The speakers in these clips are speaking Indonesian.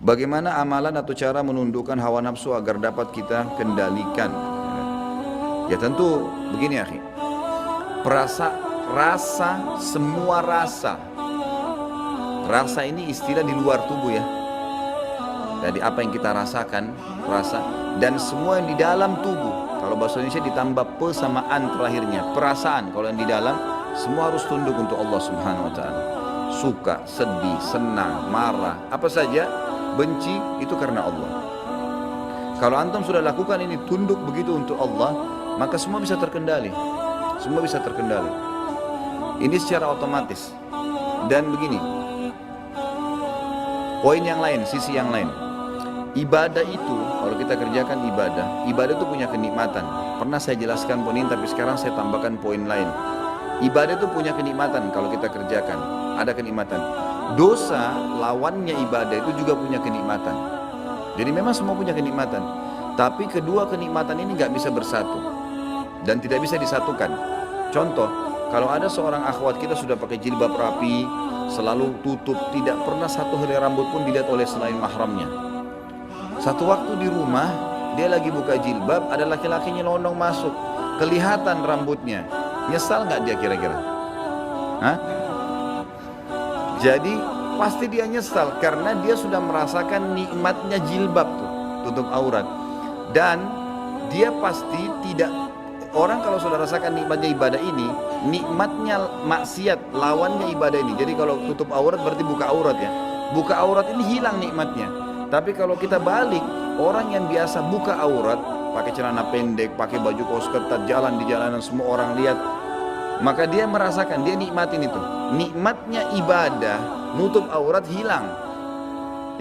Bagaimana amalan atau cara menundukkan hawa nafsu agar dapat kita kendalikan? Ya tentu begini akhi. Rasa, semua rasa. Rasa ini istilah di luar tubuh ya. Jadi apa yang kita rasakan, rasa. Dan semua yang di dalam tubuh. Kalau bahasa Indonesia ditambah pe sama an terakhirnya. Perasaan, kalau yang di dalam, semua harus tunduk untuk Allah Subhanahu Wa Taala. Suka, sedih, senang, marah, apa saja, benci, itu karena Allah. Kalau antum sudah lakukan ini, tunduk begitu untuk Allah, maka semua bisa terkendali. Semua bisa terkendali. Ini secara otomatis. Dan begini, poin yang lain, sisi yang lain. Ibadah itu, kalau kita kerjakan ibadah itu punya kenikmatan. Pernah saya jelaskan poin ini, tapi sekarang saya tambahkan poin lain. Ibadah itu punya kenikmatan kalau kita kerjakan. Ada kenikmatan. Dosa, lawannya ibadah itu juga punya kenikmatan. Jadi memang semua punya kenikmatan. Tapi kedua kenikmatan ini nggak bisa bersatu. Dan tidak bisa disatukan. Contoh, kalau ada seorang akhwat kita sudah pakai jilbab rapi, selalu tutup, tidak pernah satu helai rambut pun dilihat oleh selain mahramnya. Satu waktu di rumah, dia lagi buka jilbab, ada laki-laki nyelonong masuk, kelihatan rambutnya. Nyesal nggak dia kira-kira? Hah? Jadi pasti dia nyesal karena dia sudah merasakan nikmatnya jilbab tuh, tutup aurat. Dan dia pasti tidak, orang kalau sudah rasakan nikmatnya ibadah ini, nikmatnya maksiat, lawannya ibadah ini. Jadi kalau tutup aurat berarti buka aurat ya. Buka aurat ini hilang nikmatnya. Tapi kalau kita balik, orang yang biasa buka aurat, pakai celana pendek, pakai baju kaos ketat, jalan di jalanan semua orang lihat, maka dia merasakan, dia nikmatin itu. Nikmatnya ibadah, nutup aurat hilang.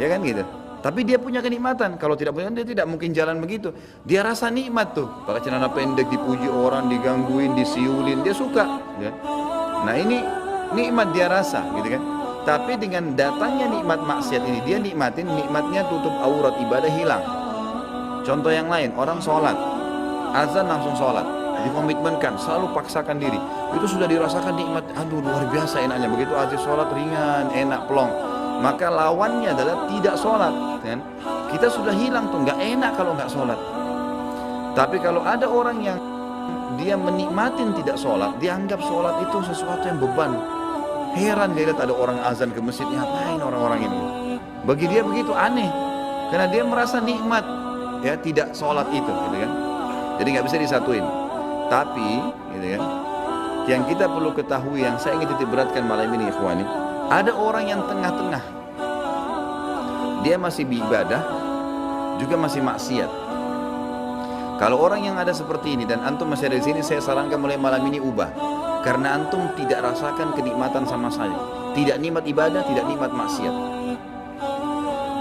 Ya kan gitu. Tapi dia punya kenikmatan. Kalau tidak punya, dia tidak mungkin jalan begitu. Dia rasa nikmat tuh. Pakai celana pendek, dipuji orang, digangguin, disiulin, dia suka. Ya. Nah ini nikmat dia rasa, gitu kan. Tapi dengan datangnya nikmat maksiat ini, dia nikmatin, nikmatnya tutup aurat, ibadah hilang. Contoh yang lain, orang sholat, azan langsung sholat, dikomitmenkan, selalu paksakan diri. Itu sudah dirasakan nikmat, aduh luar biasa enaknya. Begitu azan sholat ringan, enak, plong. Maka lawannya adalah tidak sholat. Kan? Kita sudah hilang tuh, nggak enak kalau nggak sholat. Tapi kalau ada orang yang dia menikmatin tidak sholat, dia anggap sholat itu sesuatu yang beban. Heran dia lihat ada orang azan ke masjid, ngapain orang-orang ini? Bagi dia begitu aneh, karena dia merasa nikmat, ya tidak sholat itu, gitu kan? Jadi nggak bisa disatuin. Tapi, gitu kan? Yang kita perlu ketahui, yang saya ingin titik beratkan malam ini, ikhwani, ada orang yang tengah-tengah, dia masih beribadah, juga masih maksiat. Kalau orang yang ada seperti ini dan antum masih ada di sini, saya sarankan mulai malam ini ubah. Karena antum tidak rasakan kenikmatan sama saya. Tidak nikmat ibadah, tidak nikmat maksiat.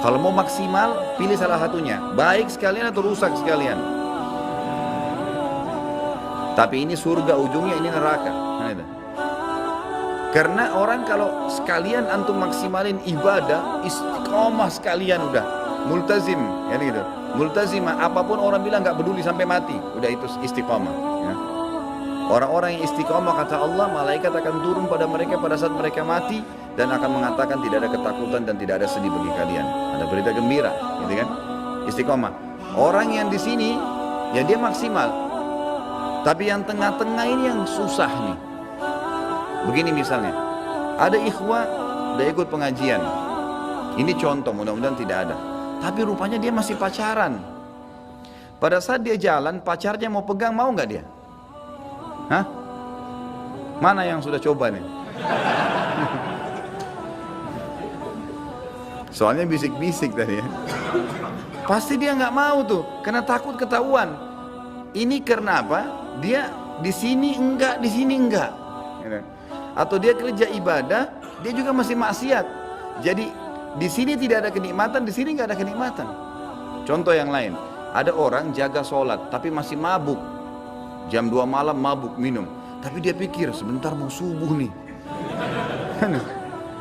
Kalau mau maksimal, pilih salah satunya. Baik sekalian atau rusak sekalian. Tapi ini surga ujungnya, ini neraka. Karena orang kalau sekalian antum maksimalin ibadah, istiqomah sekalian udah. Multazim, ya gitu. Multazimah, apapun orang bilang nggak peduli sampai mati. Udah itu istiqomah. Ya. Orang-orang yang istiqomah kata Allah, malaikat akan turun pada mereka pada saat mereka mati dan akan mengatakan tidak ada ketakutan dan tidak ada sedih bagi kalian. Ada berita gembira, gitu kan? Istiqomah. Orang yang di sini ya dia maksimal. Tapi yang tengah-tengah ini yang susah nih. Begini misalnya, ada ikhwah dia ikut pengajian. Ini contoh, mudah-mudahan tidak ada. Tapi rupanya dia masih pacaran. Pada saat dia jalan, pacarnya mau pegang, mau nggak dia? Hah? Mana yang sudah coba nih? Soalnya bisik-bisik tadi ya. Pasti dia nggak mau tuh, karena takut ketahuan. Ini karena apa? Dia di sini enggak, di sini enggak. Atau dia kerja ibadah, dia juga masih maksiat. Jadi di sini tidak ada kenikmatan, di sini nggak ada kenikmatan. Contoh yang lain, ada orang jaga sholat tapi masih mabuk. Jam 2 malam mabuk minum, tapi dia pikir sebentar mau subuh nih.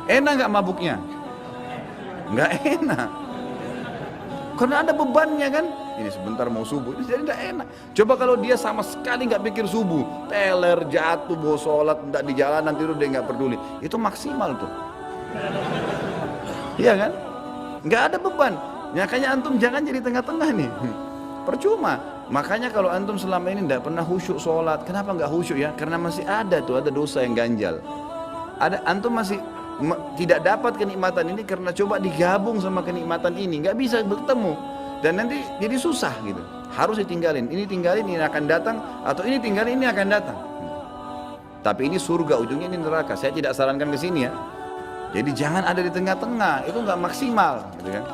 Enak gak mabuknya? Nggak enak. Karena ada bebannya kan. Ini sebentar mau subuh, jadi tidak enak. Coba kalau dia sama sekali nggak pikir subuh, teler, jatuh, bawa sholat, tidak di jalanan tidur, dia nggak peduli. Itu maksimal tuh. Iya kan? nggak ada beban. Makanya antum jangan jadi tengah-tengah nih. Percuma. Makanya kalau antum selama ini tidak pernah khusyuk sholat, kenapa nggak khusyuk ya? Karena masih ada tuh, ada dosa yang ganjal. Antum masih tidak dapat kenikmatan ini karena coba digabung sama kenikmatan ini, nggak bisa bertemu. Dan nanti jadi susah gitu. Harus ditinggalin. Ini tinggalin, ini akan datang. Atau ini tinggalin, ini akan datang. Tapi ini surga, ujungnya ini neraka. Saya tidak sarankan ke sini ya. Jadi jangan ada di tengah-tengah, itu nggak maksimal, gitu kan?